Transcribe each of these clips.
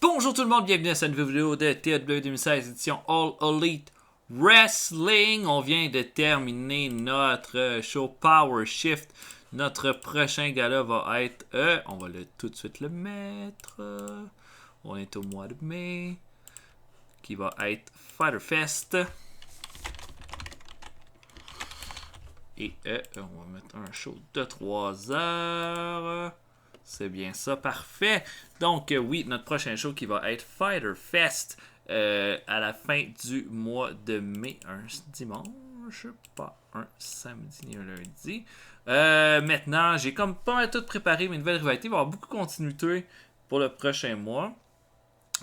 Bonjour tout le monde, bienvenue à cette nouvelle vidéo de TW 2016 édition All Elite Wrestling. On vient de terminer notre show Power Shift. Notre prochain gala va être, on va tout de suite le mettre. On est au mois de mai. Qui va être Fighter Fest. Et on va mettre un show de 3 heures. C'est bien ça, parfait. Donc oui, notre prochain show qui va être Fighter Fest à la fin du mois de mai. Un dimanche, pas un samedi ni un lundi. Maintenant, j'ai comme pas mal tout préparé mes nouvelles rivalités. Il va y avoir beaucoup de continuité pour le prochain mois.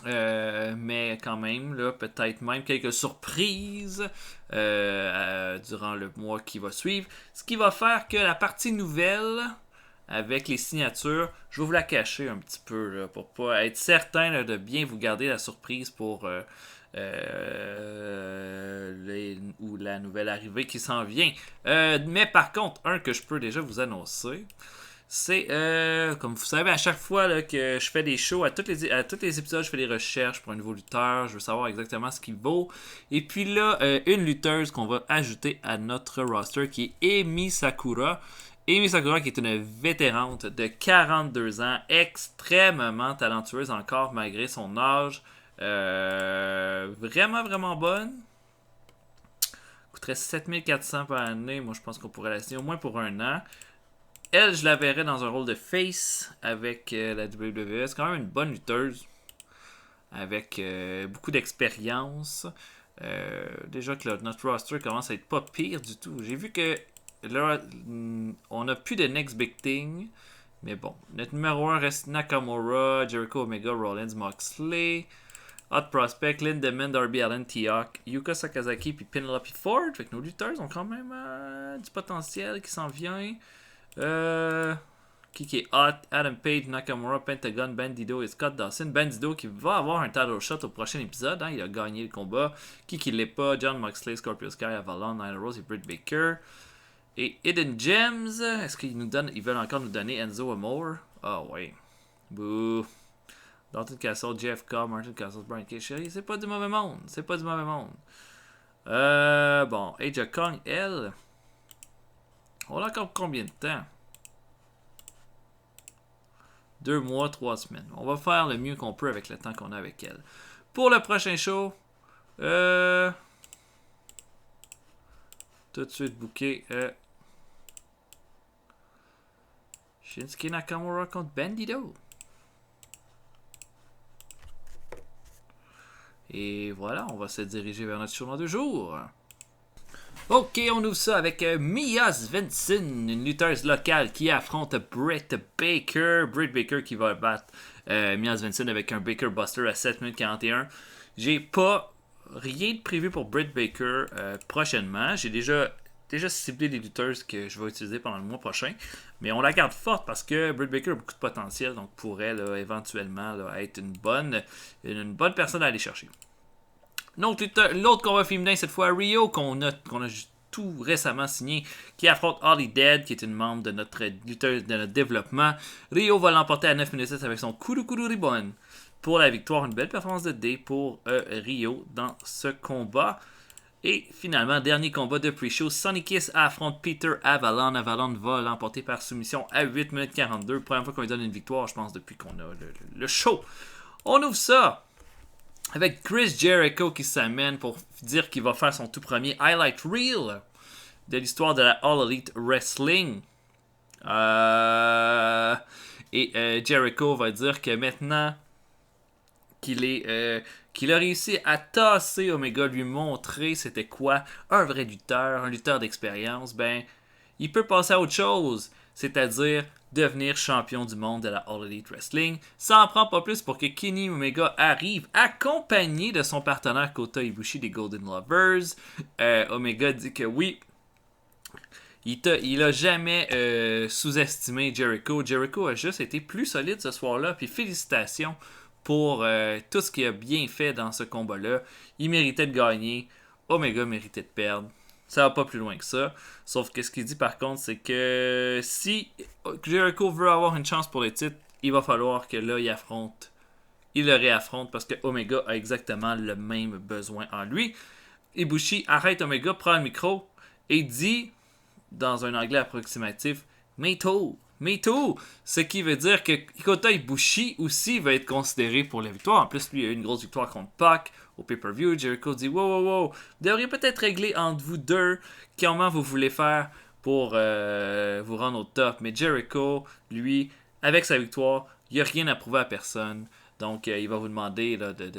Mais quand même, là, peut-être même quelques surprises durant le mois qui va suivre. Ce qui va faire que la partie nouvelle avec les signatures, je vais vous la cacher un petit peu là, pour pas être certain là, de bien vous garder la surprise pour ou la nouvelle arrivée qui s'en vient. Mais par contre, un que je peux déjà vous annoncer, c'est, comme vous savez, à chaque fois là, que je fais des shows, à tous les épisodes, je fais des recherches pour un nouveau lutteur. Je veux savoir exactement ce qu'il vaut. Et puis là, une lutteuse qu'on va ajouter à notre roster qui est Emi Sakura. Emi Sakura qui est une vétérante de 42 ans, extrêmement talentueuse encore malgré son âge. Vraiment, vraiment bonne. Coûterait 7400 par année. Moi, je pense qu'on pourrait la signer au moins pour un an. Elle, je la verrais dans un rôle de face avec la WWE. C'est quand même une bonne lutteuse avec beaucoup d'expérience. Déjà que notre roster commence à être pas pire du tout. J'ai vu que là, on n'a plus de Next Big Thing. Mais bon, notre numéro 1 reste Nakamura, Jericho, Omega, Rollins, Moxley, Hot Prospect, Lindemann, Darby Allin, T-Hawk, Yuka Sakazaki puis Penelope Ford. Fait que nos lutteurs ont quand même du potentiel qui s'en vient. Qui est hot, Adam Page, Nakamura, Pentagon, Bandido et Scott Dawson. Bandido qui va avoir un title shot au prochain épisode. Il a gagné le combat. Qui l'est pas, John Moxley, Scorpio Sky, Avalon, Nyla Rose et Britt Baker. Et Hidden Gems, est-ce qu'ils ils veulent encore nous donner Enzo Amore? Ah ouais. Bouh. Dalton Castle, JFK, Martin Castle, Brian K. Sherry, c'est pas du mauvais monde. C'est pas du mauvais monde. Bon, Age of Kong, elle. On a encore combien de temps? 2 mois, 3 semaines. On va faire le mieux qu'on peut avec le temps qu'on a avec elle. Pour le prochain show, tout de suite booké Shinsuke Nakamura contre Bandido. Et voilà, on va se diriger vers notre show dans 2 jours. Ok, on ouvre ça avec Mia Svensson, une lutteuse locale qui affronte Britt Baker. Britt Baker qui va battre Mia Svensson avec un Baker Buster à 7 minutes 41. J'ai pas rien de prévu pour Britt Baker prochainement. J'ai déjà ciblé les lutteuses que je vais utiliser pendant le mois prochain. Mais on la garde forte parce que Britt Baker a beaucoup de potentiel, donc pourrait là, éventuellement là, être une bonne personne à aller chercher. L'autre combat féminin, cette fois Rio, qu'on a tout récemment signé, qui affronte Holly Dead, qui est une membre de notre lutteuse de notre développement. Rio va l'emporter à 9 minutes avec son Kuru Ribbon pour la victoire. Une belle performance de D pour Rio dans ce combat. Et finalement, dernier combat de pre-show, Sonny Kiss affronte Peter Avalon. Avalon va l'emporter par soumission à 8 minutes 42. Première fois qu'on lui donne une victoire, je pense, depuis qu'on a le show. On ouvre ça avec Chris Jericho qui s'amène pour dire qu'il va faire son tout premier highlight reel de l'histoire de la All Elite Wrestling. Jericho va dire que maintenant qu'il a réussi à tasser Omega, lui montrer c'était quoi un vrai lutteur, un lutteur d'expérience, ben il peut passer à autre chose, c'est-à-dire devenir champion du monde de la All Elite Wrestling. Ça en prend pas plus pour que Kenny Omega arrive accompagné de son partenaire Kota Ibushi des Golden Lovers. Omega dit que oui, il a jamais sous-estimé Jericho. Jericho a juste été plus solide ce soir-là, puis félicitations pour tout ce qu'il a bien fait dans ce combat-là. Il méritait de gagner, Omega méritait de perdre. Ça va pas plus loin que ça. Sauf que ce qu'il dit par contre, c'est que si Jericho veut avoir une chance pour le titre, il va falloir que là, il affronte il le réaffronte parce que Omega a exactement le même besoin en lui. Ibushi arrête Omega, prend le micro et dit, dans un anglais approximatif, Me too, me too. Ce qui veut dire que Kota Ibushi aussi va être considéré pour la victoire. En plus, lui, il a eu une grosse victoire contre Pac au pay-per-view. Jericho dit, wow, vous devriez peut-être régler entre vous deux comment vous voulez faire pour vous rendre au top. Mais Jericho, lui, avec sa victoire, il n'y a rien à prouver à personne. Donc, il va vous demander là, de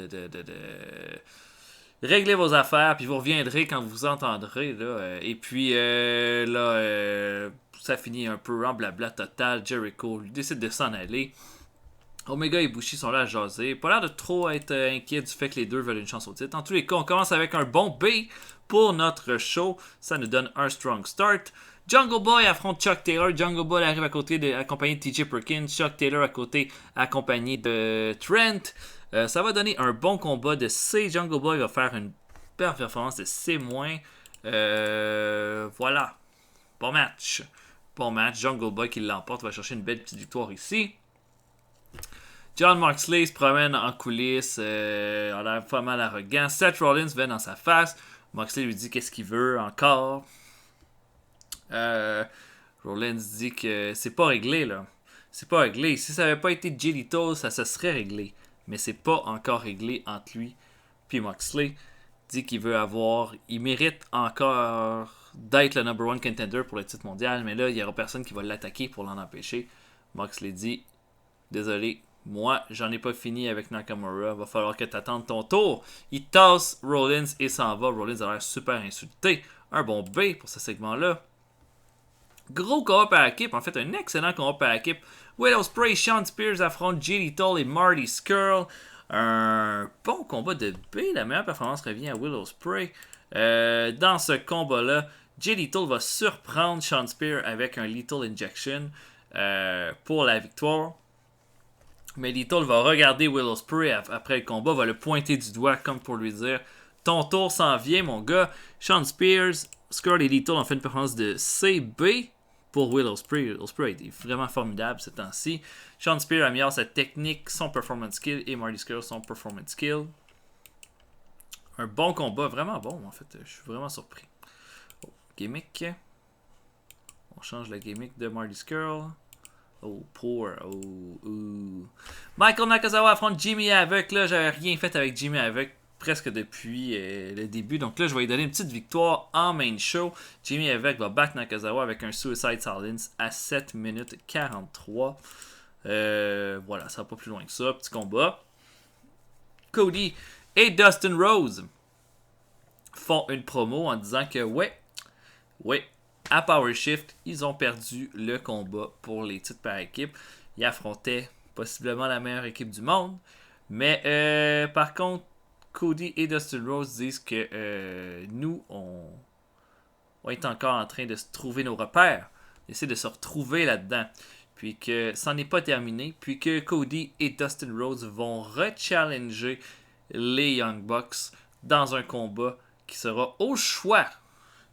réglez vos affaires, puis vous reviendrez quand vous entendrez. Là, et puis, ça finit un peu en blabla total. Jericho décide de s'en aller. Omega et Ibushi sont là à jaser. Pas l'air de trop être inquiet du fait que les deux veulent une chance au titre. En tous les cas, on commence avec un bon B pour notre show. Ça nous donne un strong start. Jungle Boy affronte Chuck Taylor. Jungle Boy arrive à côté accompagné de TJ Perkins. Chuck Taylor à côté accompagné de Trent. Ça va donner un bon combat de C. Jungle Boy va faire une performance de C-. Voilà. Bon match. Jungle Boy qui l'emporte va chercher une belle petite victoire ici. John Moxley se promène en coulisses. A l'air pas mal arrogant. Seth Rollins vient dans sa face. Moxley lui dit qu'est-ce qu'il veut encore. Rollins dit que c'est pas réglé là. C'est pas réglé. Si ça avait pas été Jay Lethal, ça se serait réglé. Mais c'est pas encore réglé entre lui puis Moxley. Dit qu'il veut avoir... Il mérite encore d'être le number one contender pour le titre mondial. Mais là, il y aura personne qui va l'attaquer pour l'en empêcher. Moxley dit, désolé, moi, j'en ai pas fini avec Nakamura. Va falloir que t'attendes ton tour. Il tasse Rollins et s'en va. Rollins a l'air super insulté. Un bon B pour ce segment-là. Gros combat par équipe, en fait un excellent combat par équipe. Will Ospreay, Shawn Spears affrontent Jay Lethal et Marty Scurll. Un bon combat de B, la meilleure performance revient à Will Ospreay. Dans ce combat-là, Jay Lethal va surprendre Shawn Spears avec un Lethal Injection pour la victoire. Mais Lethal va regarder Will Ospreay après le combat, va le pointer du doigt comme pour lui dire « Ton tour s'en vient mon gars ». Shawn Spears, Scurll et Lethal ont fait une performance de CB pour Will Ospreay. Ospreay est vraiment formidable ce temps-ci. Shawn Spears améliore sa technique, son performance skill et Marty Scurll son performance skill. Un bon combat, vraiment bon en fait. Je suis vraiment surpris. Oh, gimmick. On change la gimmick de Marty Scurll. Oh, poor. Michael Nakazawa affronte Jimmy Havoc. Là, j'avais rien fait avec Jimmy Havoc presque depuis le début. Donc là, je vais lui donner une petite victoire en main show. Jimmy Havoc va back Nakazawa avec un Suicide Silence à 7 minutes 43. Voilà, ça va pas plus loin que ça. Petit combat. Cody et Dustin Rose font une promo en disant que ouais, à Power Shift, ils ont perdu le combat pour les titres par équipe. Ils affrontaient possiblement la meilleure équipe du monde. Mais par contre, Cody et Dustin Rose disent que nous, on est encore en train de se trouver nos repères. Essayer de se retrouver là-dedans. Puis que ça n'est pas terminé. Puis que Cody et Dustin Rose vont rechallenger les Young Bucks dans un combat qui sera au choix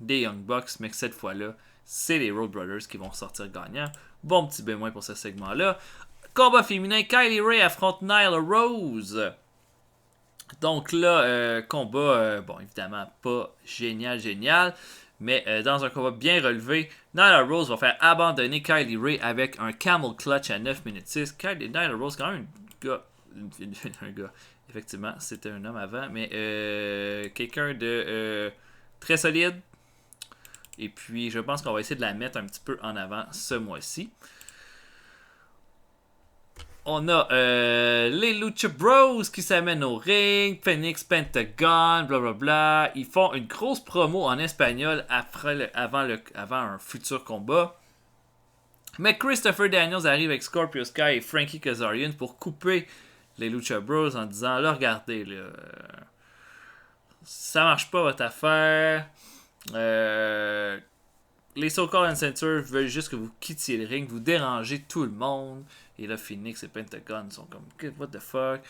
des Young Bucks, mais que cette fois-là, c'est les Road Brothers qui vont sortir gagnants. Bon petit bémol pour ce segment-là. Combat féminin, Kylie Ray affronte Nyla Rose. Donc là, combat, bon, évidemment, pas génial, mais dans un combat bien relevé, Nyla Rose va faire abandonner Kylie Ray avec un Camel Clutch à 9 minutes 6. Nyla Rose, quand même un gars, effectivement, c'était un homme avant, mais quelqu'un de très solide. Et puis, je pense qu'on va essayer de la mettre un petit peu en avant ce mois-ci. On a les Lucha Bros qui s'amènent au ring. Phoenix, Pentagon, blablabla. Ils font une grosse promo en espagnol avant un futur combat. Mais Christopher Daniels arrive avec Scorpio Sky et Frankie Kazarian pour couper les Lucha Bros en disant là, regardez, là, ça marche pas votre affaire. Les so-called Uncensored veulent juste que vous quittiez le ring, vous dérangez tout le monde. Et là, Phoenix et Pentagon sont comme what the fuck.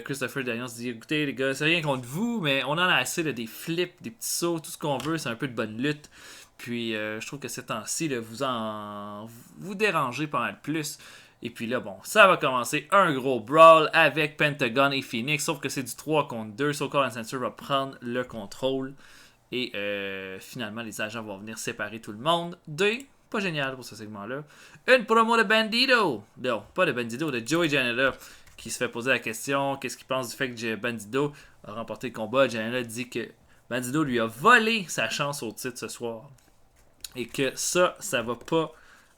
Christopher Daniels dit écoutez les gars, c'est rien contre vous, mais on en a assez là, des flips, des petits sauts, tout ce qu'on veut, c'est un peu de bonne lutte. Puis je trouve que ces temps-ci, là, vous dérangez pas mal plus. Et puis là, bon, ça va commencer un gros brawl avec Pentagon et Phoenix. Sauf que c'est du 3 contre 2. So Call Censor va prendre le contrôle. Et finalement, les agents vont venir séparer tout le monde. Pas génial pour ce segment-là. Une promo de Bandido. Non, pas de Bandido, de Joey Janela. Qui se fait poser la question, qu'est-ce qu'il pense du fait que Bandido a remporté le combat. Janela dit que Bandido lui a volé sa chance au titre ce soir. Et que ça va pas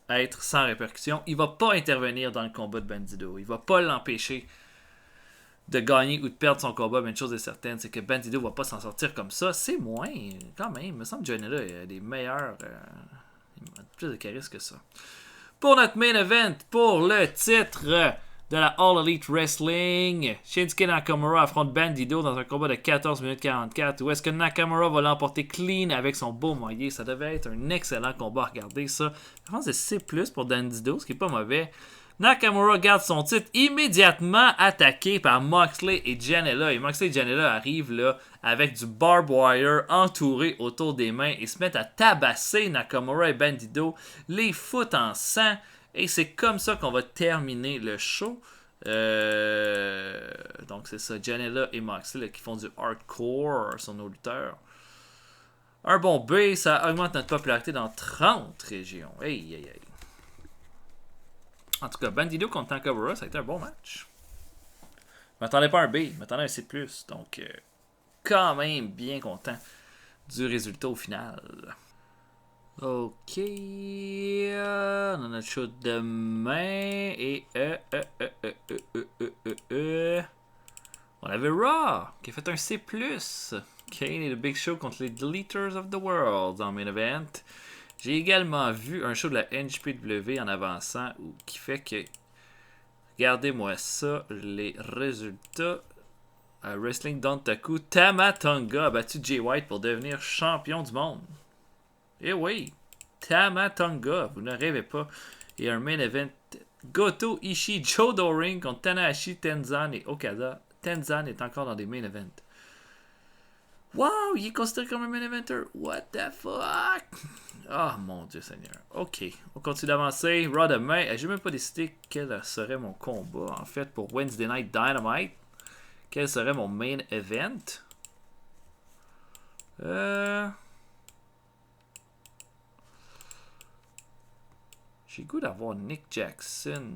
être sans répercussion. Il va pas intervenir dans le combat de Bandido. Il va pas l'empêcher de gagner ou de perdre son combat. Mais une chose est certaine, c'est que Bandido va pas s'en sortir comme ça. C'est moins, quand même. Il me semble que Janela a des meilleurs... il a plus de charisme que ça. Pour notre main event, pour le titre de la All Elite Wrestling, Shinsuke Nakamura affronte Bandido dans un combat de 14 minutes 44 où est-ce que Nakamura va l'emporter clean avec son beau moyen. Ça devait être un excellent combat. Regardez ça. Je pense que c'est C+ pour Bandido, ce qui est pas mauvais. Nakamura garde son titre immédiatement attaqué par Moxley et Janela. Et Moxley et Janela arrivent là avec du barbed wire entouré autour des mains et se mettent à tabasser Nakamura et Bandido, les foutent en sang. Et c'est comme ça qu'on va terminer le show. Donc c'est ça, Janela et Moxley là, qui font du hardcore sur nos lutteurs. Un bon B, ça augmente notre popularité dans 30 régions. Hey, hey, hey. En tout cas, Bandido contre Nakamura, ça a été un bon match. Je m'attendais pas à un B, je m'attendais à un C+. Donc, quand même bien content du résultat au final. Ok. On a notre show demain. Et on avait Raw qui a fait un C+. Kane et le Big Show contre les Deleters of the World en main event. J'ai également vu un show de la NJPW en avançant qui fait que, regardez-moi ça, les résultats. Wrestling Dontaku, Tama Tonga a battu Jay White pour devenir champion du monde. Eh oui, Tama Tonga, vous ne rêvez pas. Et un main event, Goto Ishii, Joe Doring contre Tanahashi, Tenzan et Okada. Tenzan est encore dans des main events. Wow, il est considéré comme un main eventer. What the fuck? Oh mon Dieu Seigneur. Ok, on continue d'avancer. Raw demain. J'ai même pas décidé quel serait mon combat en fait pour Wednesday Night Dynamite. Quel serait mon main event? J'ai le goût d'avoir Nick Jackson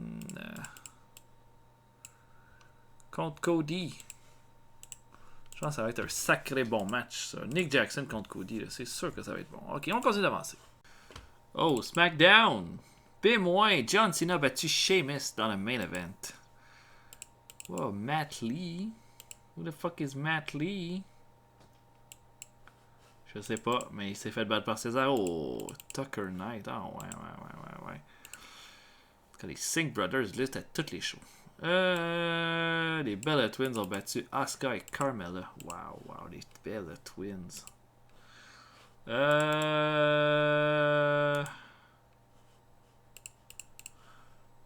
contre Cody. Je pense que ça va être un sacré bon match, ça. Nick Jackson contre Cody, c'est sûr que ça va être bon. Ok, on continue d'avancer. Oh, SmackDown. B-, John Cena a battu Sheamus dans le main event. Wow, Matt Lee. Who the fuck is Matt Lee? Je sais pas, mais il s'est fait battre par César. Oh, Tucker Knight. Ah, ouais. Les Singh Brothers listent à toutes les shows. Les Bella Twins ont battu Asuka et Carmella. Wow, les Bella Twins.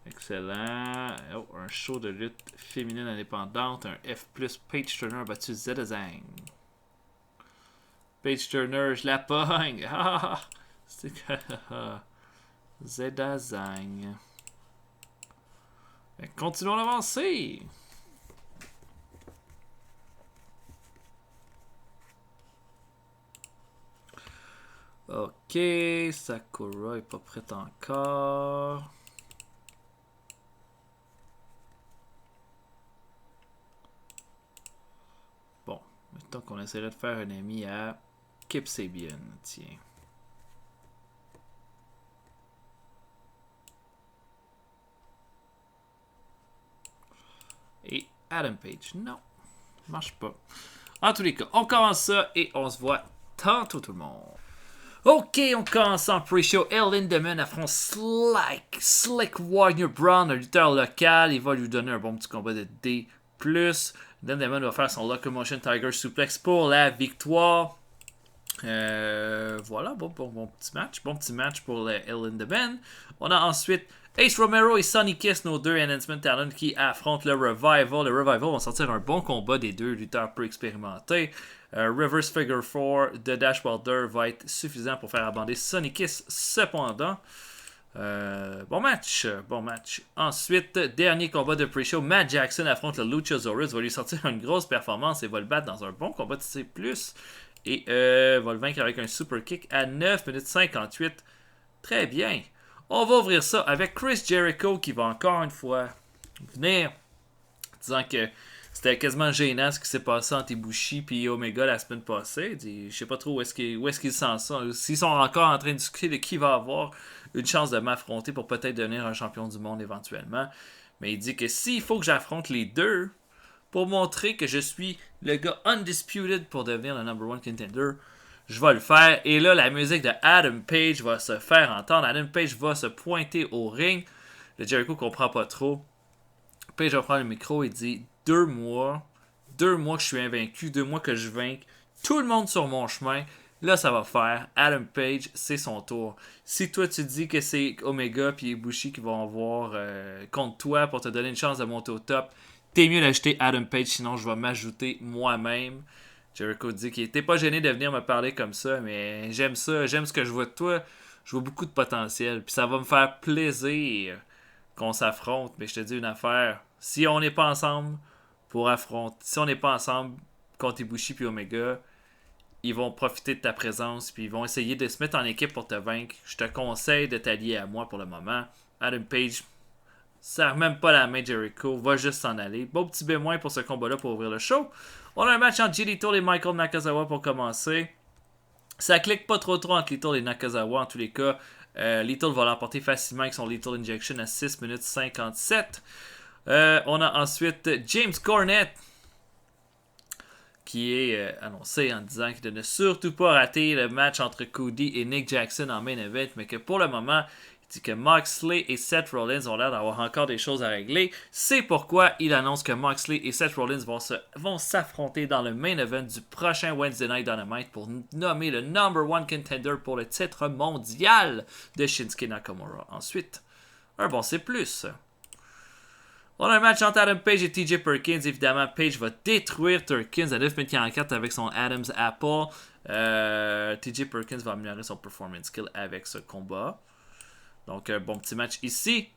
Excellent. Oh, un show de lutte féminine indépendante. Un F+. Paige Turner a battu Zeta Zhang. Paige Turner, je la pogne. C'est Zeta Zhang. Continuons d'avancer. Ok, Sakura est pas prête encore. Bon, mettons qu'on essaierait de faire un ami à Kip Sabian, tiens. Et Adam Page, non, marche pas. En tous les cas, on commence ça et on se voit tantôt tout le monde. Ok, on commence en pre-show. El Lindemann affronte Slick Wagner Brown, un lutteur local. Il va lui donner un bon petit combat de D+. Lindemann va faire son Locomotion Tiger Suplex pour la victoire. Voilà, bon petit match pour El Lindemann. On a ensuite Ace Romero et Sonny Kiss, nos deux Enhancement Talent qui affrontent le Revival. Le Revival vont sortir un bon combat des deux lutteurs peu expérimentés. Reverse Figure 4 de Dash Wilder va être suffisant pour faire abandonner Sonny Kiss cependant. Bon match, bon match. Ensuite, dernier combat de pre-show, Matt Jackson affronte le Luchasaurus, va lui sortir une grosse performance et va le battre dans un bon combat de C+. Et va le vaincre avec un super kick à 9 minutes 58. Très bien. On va ouvrir ça avec Chris Jericho qui va encore une fois venir disant que c'était quasiment gênant ce qui s'est passé entre Ibushi et Omega la semaine passée. Je sais pas trop où est-ce qu'ils s'en sont. S'ils sont encore en train de discuter de qui va avoir une chance de m'affronter pour peut-être devenir un champion du monde éventuellement. Mais il dit que s'il faut que j'affronte les deux pour montrer que je suis le gars undisputed pour devenir le number one contender, je vais le faire. Et là, la musique de Adam Page va se faire entendre. Adam Page va se pointer au ring. Le Jericho comprend pas trop. Page va prendre le micro et dit 2 mois que je suis invaincu, 2 mois que je vainque tout le monde sur mon chemin. Là, ça va faire. Adam Page, c'est son tour. Si toi, tu dis que c'est Omega et Ibushi qui vont avoir contre toi pour te donner une chance de monter au top, t'es mieux d'acheter Adam Page, sinon je vais m'ajouter moi-même. Jericho dit qu'il était pas gêné de venir me parler comme ça, mais j'aime ça, j'aime ce que je vois de toi. Je vois beaucoup de potentiel, puis ça va me faire plaisir qu'on s'affronte. Mais je te dis une affaire, si on n'est pas ensemble pour affronter, si on n'est pas ensemble contre Ibushi et Omega, ils vont profiter de ta présence, puis ils vont essayer de se mettre en équipe pour te vaincre. Je te conseille de t'allier à moi pour le moment. Adam Page, serre même pas la main Jericho, va juste s'en aller. Beau petit bémol pour ce combat-là pour ouvrir le show. On a un match entre Jay Lethal et Michael Nakazawa pour commencer. Ça clique pas trop entre Lethal et Nakazawa en tous les cas. Lethal va l'emporter facilement avec son Lethal Injection à 6 minutes 57. On a ensuite James Cornette qui est annoncé en disant qu'il ne surtout pas rater le match entre Cody et Nick Jackson en main event, mais que pour le moment, il dit que Moxley et Seth Rollins ont l'air d'avoir encore des choses à régler. C'est pourquoi il annonce que Moxley et Seth Rollins vont s'affronter dans le main event du prochain Wednesday Night Dynamite pour nommer le number one contender pour le titre mondial de Shinsuke Nakamura. Ensuite, un bon C+. On a un match entre Adam Page et TJ Perkins. Évidemment, Page va détruire Perkins à 9 minutes 44 avec son Adam's Apple. TJ Perkins va améliorer son performance skill avec ce combat. Donc, un bon petit match ici.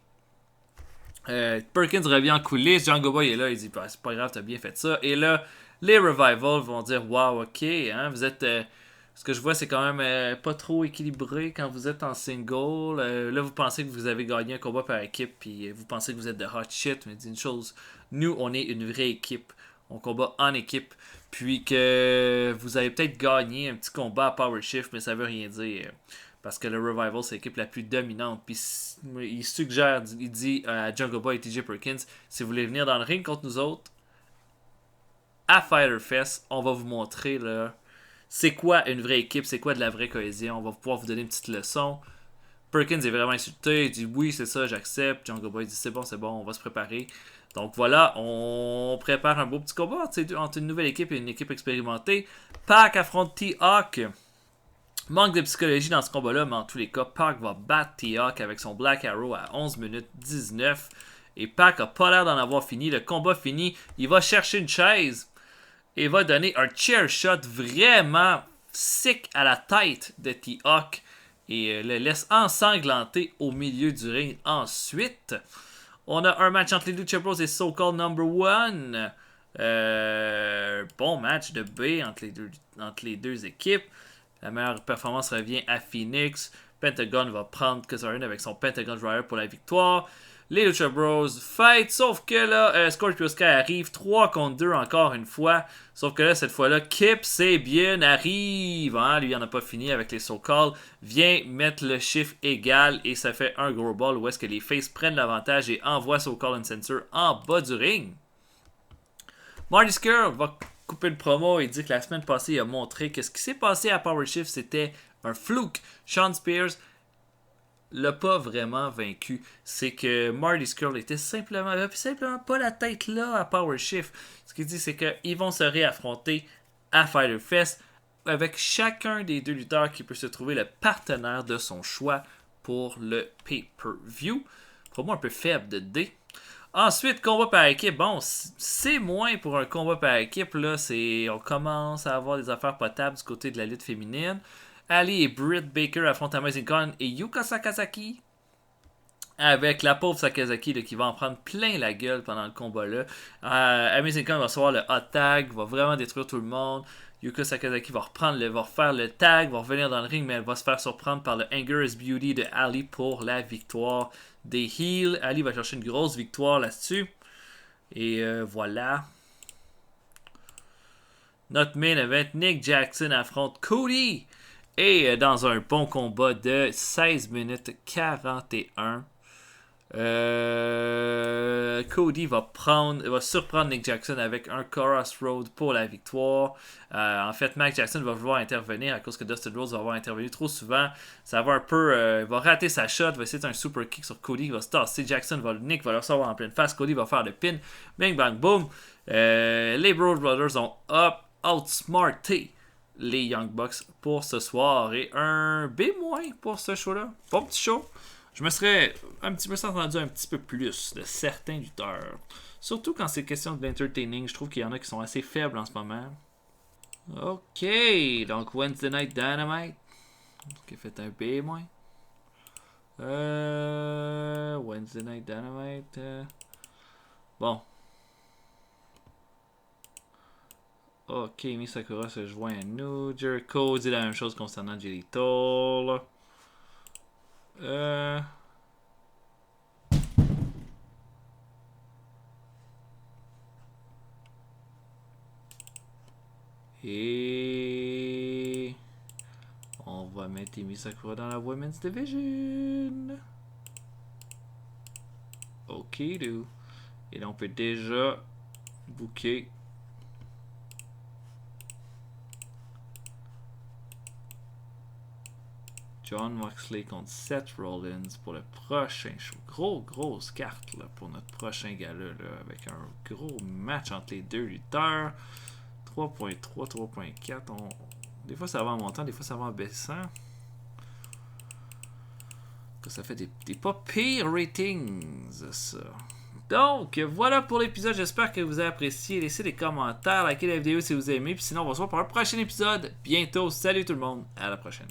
Perkins revient en coulisses. Jungle Boy est là. Il dit c'est pas grave, t'as bien fait ça. Et là, les Revival vont dire wow, ok, hein, vous êtes. Ce que je vois, c'est quand même pas trop équilibré quand vous êtes en single. Là, vous pensez que vous avez gagné un combat par équipe, puis vous pensez que vous êtes de hot shit. Mais dis une chose, nous, on est une vraie équipe. On combat en équipe. Puis que vous avez peut-être gagné un petit combat à Power Shift, mais ça veut rien dire. Parce que le Revival, c'est l'équipe la plus dominante. Puis il suggère, il dit à Jungle Boy et TJ Perkins, si vous voulez venir dans le ring contre nous autres, à Fyter Fest, on va vous montrer là. C'est quoi une vraie équipe, c'est quoi de la vraie cohésion. On va pouvoir vous donner une petite leçon. Perkins est vraiment insulté, il dit oui, c'est ça, j'accepte. Jungle Boy dit c'est bon, on va se préparer. Donc voilà, on prépare un beau petit combat entre une nouvelle équipe et une équipe expérimentée. Pac affronte T-Hawk. Manque de psychologie dans ce combat-là, mais en tous les cas, Pac va battre T-Hawk avec son Black Arrow à 11 minutes 19. Et Pac a pas l'air d'en avoir fini. Le combat fini, il va chercher une chaise et va donner un chair shot vraiment sick à la tête de T-Hawk et le laisse ensanglanter au milieu du ring. Ensuite, on a un match entre les Lucha Bros et So Called Number One. Bon match de B entre les deux équipes. La meilleure performance revient à Phoenix. Pentagon va prendre Kazarian avec son Pentagon Driver pour la victoire. Les Lucha Bros fight, sauf que là, Scorpio Sky arrive 3 contre 2 encore une fois. Sauf que là, cette fois-là, Kip Sabian arrive. Hein? Lui, il n'en a pas fini avec les So-Called. Vient mettre le chiffre égal et ça fait un gros ball où est-ce que les Faces prennent l'avantage et envoient So-Called Uncensored en bas du ring. Marty Scurll va couper le promo et dit que la semaine passée, il a montré que ce qui s'est passé à Power Shift, c'était un fluke. Sean Spears l'a pas vraiment vaincu. C'est que Marty Scurll était simplement pas la tête là à Power Shift. Ce qu'il dit, c'est qu'ils vont se réaffronter à Fyter Fest avec chacun des deux lutteurs qui peut se trouver le partenaire de son choix pour le pay-per-view. Promo un peu faible de D. Ensuite, combat par équipe. Bon, c'est moins pour un combat par équipe. Là, on commence à avoir des affaires potables du côté de la lutte féminine. Ali et Britt Baker affrontent Amazing Con et Yuka Sakazaki. Avec la pauvre Sakazaki là, qui va en prendre plein la gueule pendant le combat là. Amazing Khan va recevoir le hot tag, va vraiment détruire tout le monde. Yuka Sakazaki va refaire le tag, va revenir dans le ring, mais elle va se faire surprendre par le Anger is Beauty de Ali pour la victoire des Heels. Ali va chercher une grosse victoire là-dessus. Et voilà. Notre main event, Nick Jackson affronte Cody. Et dans un bon combat de 16 minutes 41. Cody va surprendre Nick Jackson avec un Crossroad pour la victoire. En fait, Max Jackson va vouloir intervenir à cause que Dustin Rhodes va avoir intervenu trop souvent. Ça va un peu. Il va rater sa shot, va essayer de faire un super kick sur Cody. Il va se tasser. Nick va le recevoir en pleine face. Cody va faire le pin. Bang bang boom. Les Bros Brothers ont outsmarté les Young Bucks pour ce soir. Et un B- pour ce show-là. Pas petit show. Je me serais attendu un petit peu plus de certains lutteurs. Surtout quand c'est question de l'entertaining. Je trouve qu'il y en a qui sont assez faibles en ce moment. Ok, donc Wednesday Night Dynamite. Qui a fait un B-. Wednesday Night Dynamite. Bon. Ok, Emi Sakura se joint à nous. Jericho dit la même chose concernant Jelly Toll. Et on va mettre Emi Sakura dans la Women's Division. Ok, do. Et là, on peut déjà booker John Moxley contre Seth Rollins pour le prochain show. Grosse carte là, pour notre prochain gala là, avec un gros match entre les deux lutteurs. 3.3, 3.4. Des fois ça va en montant, des fois ça va en baissant. Ça fait des pas pires ratings, ça. Donc, voilà pour l'épisode. J'espère que vous avez apprécié. Laissez des commentaires, likez la vidéo si vous aimez. Puis sinon, on va se voir pour un prochain épisode bientôt. Salut tout le monde. À la prochaine.